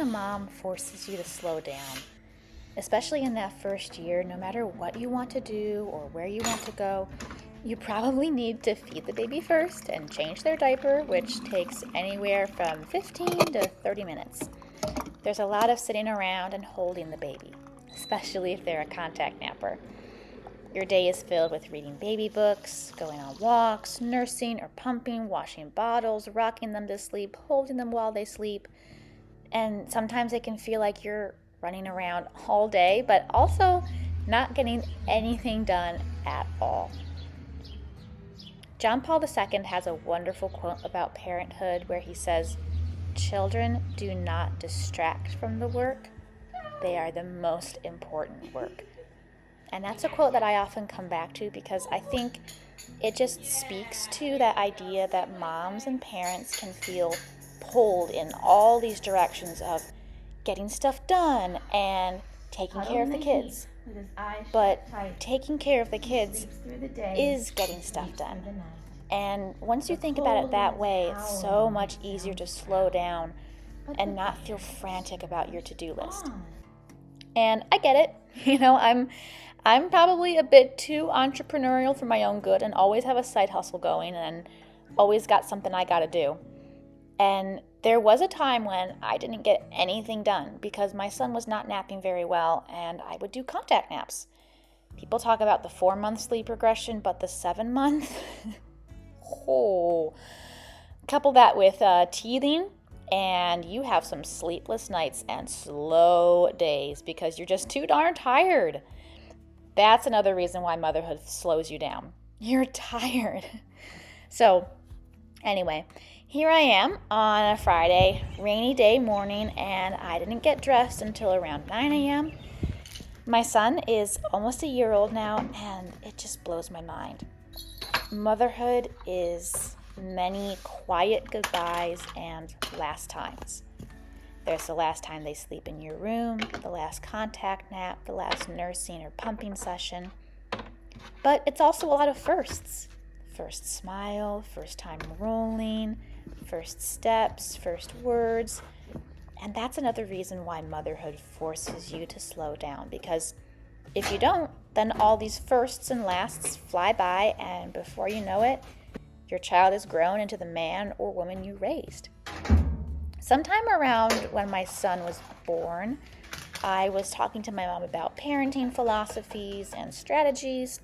a mom forces you to slow down, especially in that first year. No matter what you want to do or where you want to go, you probably need to feed the baby first and change their diaper, which takes anywhere from 15 to 30 minutes. There's a lot of sitting around and holding the baby, especially if they're a contact napper. Your day is filled with reading baby books, going on walks, nursing or pumping, washing bottles, rocking them to sleep, holding them while they sleep. And sometimes it can feel like you're running around all day, but also not getting anything done at all. John Paul II has a wonderful quote about parenthood where he says, "Children do not distract from the work. They are the most important work." And that's a quote that I often come back to because I think it just speaks to that idea that moms and parents can feel pulled in all these directions of getting stuff done and taking care of the kids. But taking care of the kids is getting stuff done. And once you think about it that way, it's so much easier to slow down and not feel frantic about your to-do list. And I get it. I'm probably a bit too entrepreneurial for my own good and always have a side hustle going and always got something I got to do. And there was a time when I didn't get anything done because my son was not napping very well and I would do contact naps. People talk about the 4-month sleep regression, but the 7-month, couple that with teething and you have some sleepless nights and slow days because you're just too darn tired. That's another reason why motherhood slows you down. You're tired. So anyway, here I am on a Friday, rainy day morning, and I didn't get dressed until around 9 a.m. My son is almost a year old now, and it just blows my mind. Motherhood is many quiet goodbyes and last times. There's the last time they sleep in your room, the last contact nap, the last nursing or pumping session. But it's also a lot of firsts. First smile, first time rolling, first steps, first words. And that's another reason why motherhood forces you to slow down, because if you don't, then all these firsts and lasts fly by, and before you know it, your child is grown into the man or woman you raised. Sometime around when my son was born, I was talking to my mom about parenting philosophies and strategies,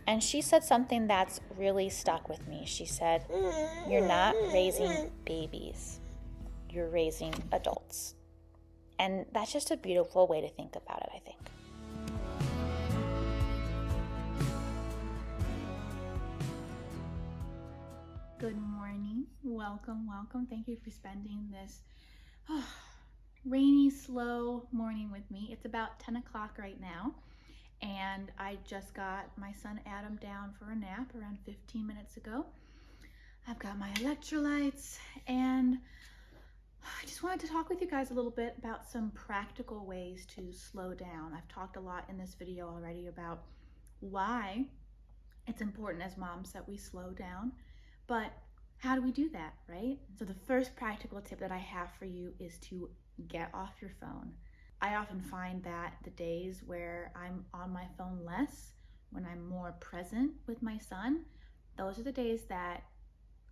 and she said something that's really stuck with me. She said, "You're not raising babies, you're raising adults." And that's just a beautiful way to think about it, I think. Good morning. Welcome. Thank you for spending this rainy, slow morning with me. It's about 10 o'clock right now, and I just got my son Adam down for a nap around 15 minutes ago. I've got my electrolytes, and I just wanted to talk with you guys a little bit about some practical ways to slow down. I've talked a lot in this video already about why it's important as moms that we slow down. But how do we do that, right? So the first practical tip that I have for you is to get off your phone. I often find that the days where I'm on my phone less, when I'm more present with my son, those are the days that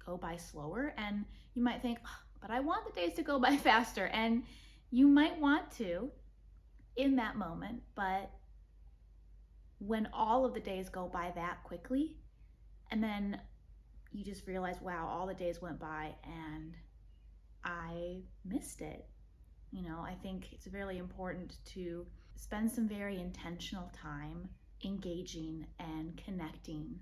go by slower. And you might think, but I want the days to go by faster. And you might want to in that moment, but when all of the days go by that quickly, and then you just realize, wow, all the days went by and I missed it. I think it's really important to spend some very intentional time engaging and connecting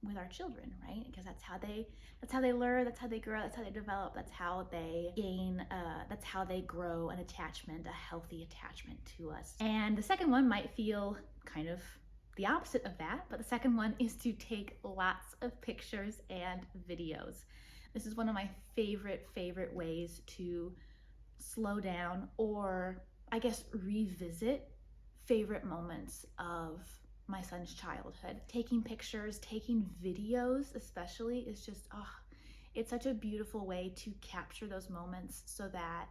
with our children, right? Because that's how they learn, that's how they grow, that's how they develop, that's how they gain, that's how they grow an attachment, a healthy attachment to us. And the second one might feel kind of the opposite of that, but the second one is to take lots of pictures and videos. This is one of my favorite ways to slow down, or I guess revisit favorite moments of my son's childhood. Taking pictures, taking videos especially is just, it's such a beautiful way to capture those moments so that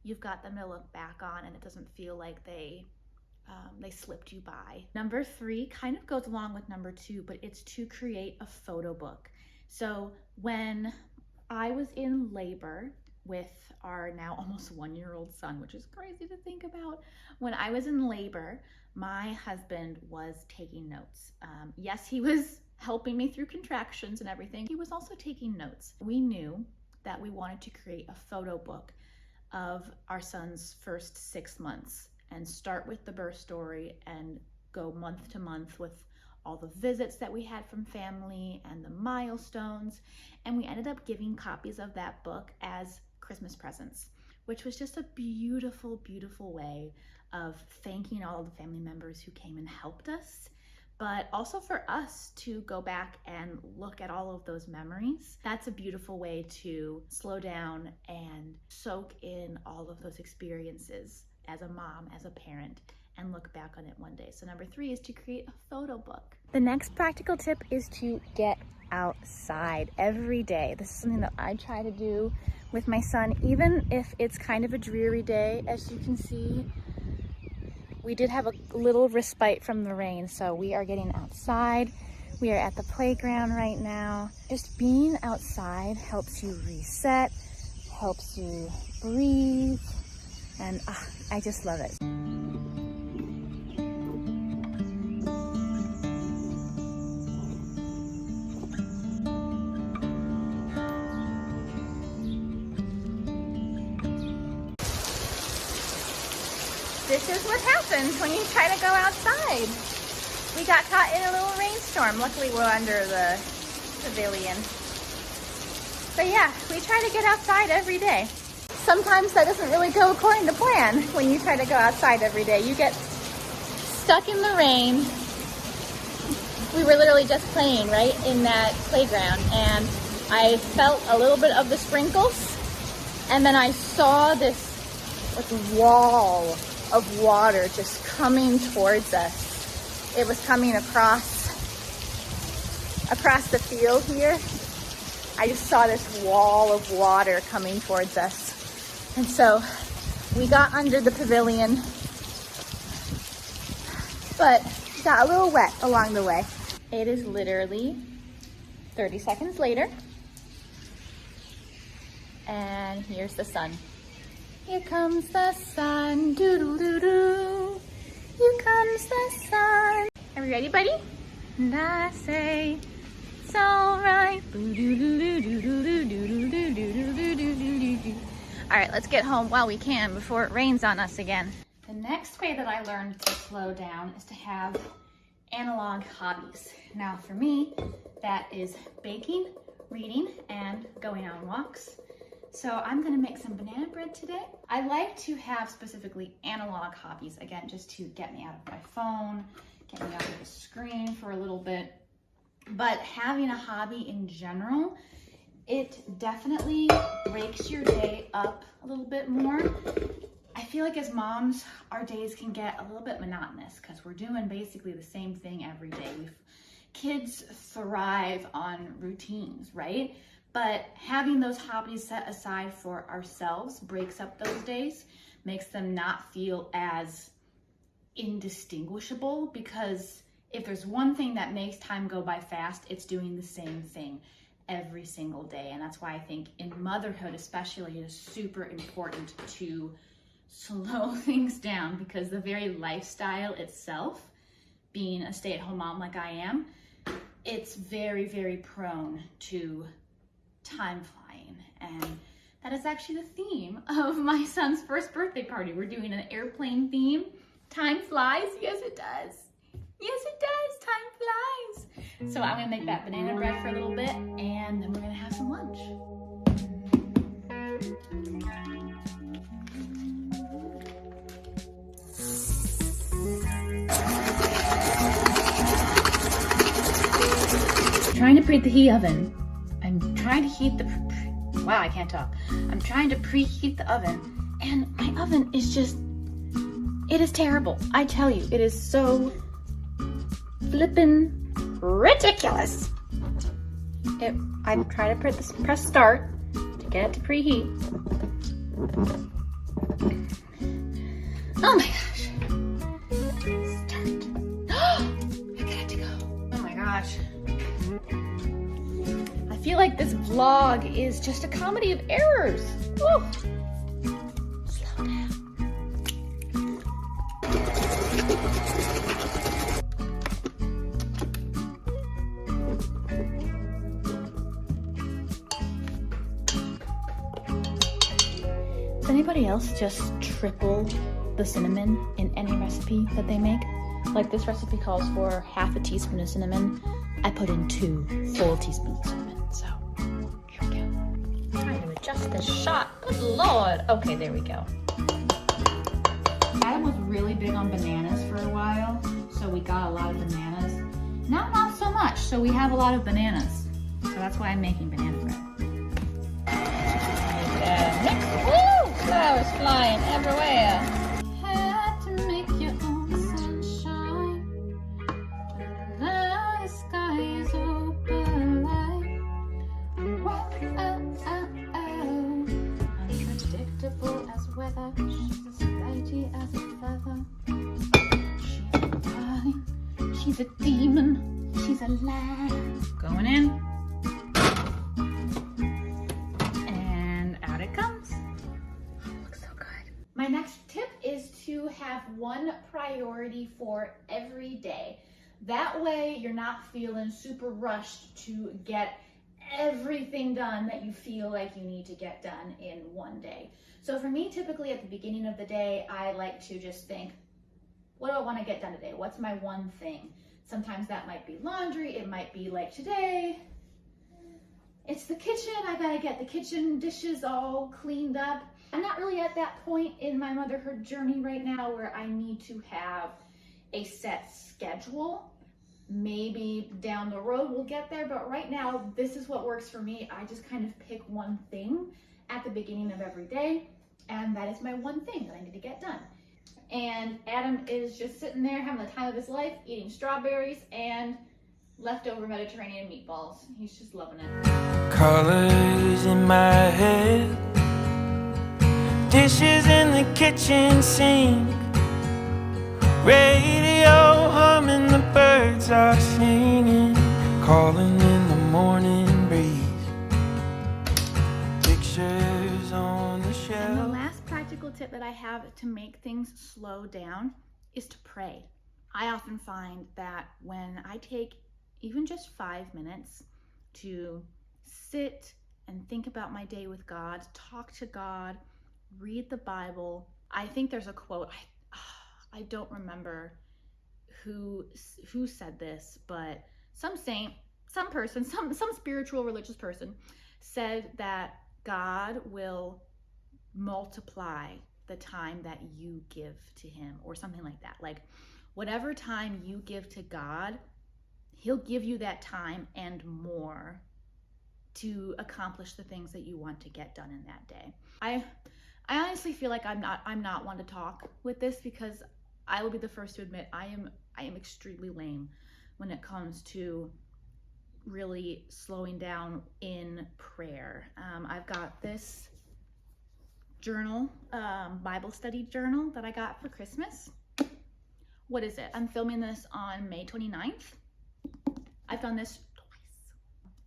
you've got them to look back on and it doesn't feel like they slipped you by. Number 3 kind of goes along with number 2, but it's to create a photo book. So when I was in labor with our now almost 1-year-old son, which is crazy to think about, when I was in labor, my husband was taking notes. Yes, he was helping me through contractions and everything. He was also taking notes. We knew that we wanted to create a photo book of our son's first 6 months and start with the birth story and go month to month with all the visits that we had from family and the milestones. And we ended up giving copies of that book as Christmas presents, which was just a beautiful, beautiful way of thanking all of the family members who came and helped us, but also for us to go back and look at all of those memories. That's a beautiful way to slow down and soak in all of those experiences as a mom, as a parent, and look back on it one day. So number 3 is to create a photo book. The next practical tip is to get outside every day. This is something that I try to do with my son, even if it's kind of a dreary day. As you can see, we did have a little respite from the rain, so we are getting outside. We are at the playground right now. Just being outside helps you reset, helps you breathe, and I just love it. This is what happens when you try to go outside. We got caught in a little rainstorm. Luckily, we're under the pavilion. But yeah, we try to get outside every day. Sometimes that doesn't really go according to plan when you try to go outside every day. You get stuck in the rain. We were literally just playing right in that playground, and I felt a little bit of the sprinkles, and then I saw this wall of water just coming towards us. It was coming across the field here. I just saw this wall of water coming towards us. And so we got under the pavilion, but got a little wet along the way. It is literally 30 seconds later, and here's the sun. Here comes the sun, doo-doo-doo-doo. Here comes the sun. Are we ready, buddy? And I say, it's all right. All right, let's get home while we can before it rains on us again. The next way that I learned to slow down is to have analog hobbies. Now for me, that is baking, reading, and going on walks. So I'm gonna make some banana bread today. I like to have specifically analog hobbies, again, just to get me out of my phone, get me out of the screen for a little bit. But having a hobby in general, it definitely breaks your day up a little bit more. I feel like as moms, our days can get a little bit monotonous because we're doing basically the same thing every day. Kids thrive on routines, right? But having those hobbies set aside for ourselves breaks up those days, makes them not feel as indistinguishable, because if there's one thing that makes time go by fast, it's doing the same thing every single day. And that's why I think in motherhood especially, it is super important to slow things down, because the very lifestyle itself, being a stay-at-home mom like I am, it's very, very prone to time flying. And that is actually the theme of my son's first birthday party. We're doing an airplane theme. Time flies. Yes, it does. Yes, it does. Time flies. So I'm gonna make that banana bread for a little bit, and then we're gonna have some lunch. Trying to preheat the oven. I'm trying to heat the, wow, I can't talk. I'm trying to preheat the oven, and my oven is just, it is terrible. I tell you, it is so flippin' ridiculous. I try to press start to get it to preheat. Oh my gosh. Start. I got to go. Oh my gosh. I feel like this vlog is just a comedy of errors. Woo. Slow down. Does anybody else just triple the cinnamon in any recipe that they make? Like this recipe calls for half a teaspoon of cinnamon. I put in 2 full teaspoons of cinnamon, so here we go. Trying to adjust this shot, good Lord. Okay, there we go. Adam was really big on bananas for a while, so we got a lot of bananas. Now not so much, so we have a lot of bananas. So that's why I'm making banana bread. Mix. Woo! Flowers flying everywhere. Had to make your own sunshine. Now the sky is open light. Whoa, unpredictable as weather. She's as flighty as a feather. She's a darling. She's a demon. She's a lamb. Going in. My next tip is to have one priority for every day. That way you're not feeling super rushed to get everything done that you feel like you need to get done in one day. So for me, typically at the beginning of the day, I like to just think, what do I want to get done today? What's my one thing? Sometimes that might be laundry. It might be like today, it's the kitchen. I gotta get the kitchen dishes all cleaned up. I'm not really at that point in my motherhood journey right now where I need to have a set schedule. Maybe down the road we'll get there, but right now this is what works for me. I just kind of pick one thing at the beginning of every day, and that is my one thing that I need to get done. And Adam is just sitting there having the time of his life, eating strawberries and leftover Mediterranean meatballs. He's just loving it. Colors in my head, dishes in the kitchen sink, radio humming, the birds are singing, calling in the morning breeze, pictures on the shelf. And the last practical tip that I have to make things slow down is to pray. I often find that when I take even just 5 minutes to sit and think about my day with God, talk to God, read the Bible. I think there's a quote, I don't remember who said this, but some saint, some person, some spiritual religious person said that God will multiply the time that you give to him, or something like that. Like whatever time you give to God, he'll give you that time and more to accomplish the things that you want to get done in that day. I honestly feel like I'm not one to talk with this, because I will be the first to admit I am extremely lame when it comes to really slowing down in prayer. I've got this journal, Bible study journal that I got for Christmas. What is it? I'm filming this on May 29th. I've done this twice.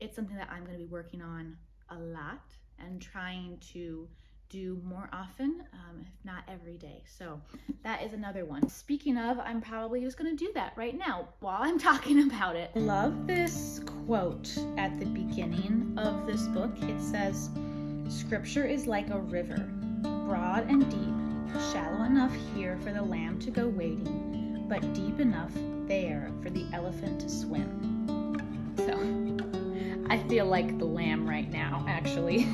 It's something that I'm going to be working on a lot and trying to do more often, if not every day. So that is another one. Speaking of, I'm probably just going to do that right now while I'm talking about it. I love this quote at the beginning of this book. It says, "Scripture is like a river, broad and deep, shallow enough here for the lamb to go wading, but deep enough there for the elephant to swim." So I feel like the lamb right now, actually.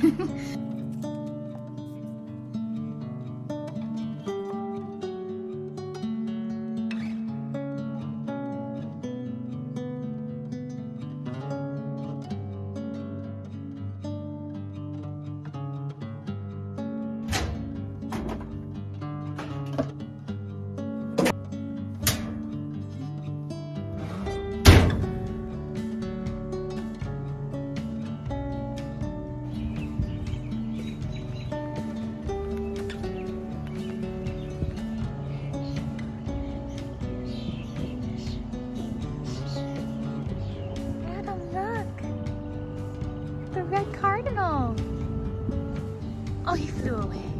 red cardinal. Oh, he flew away.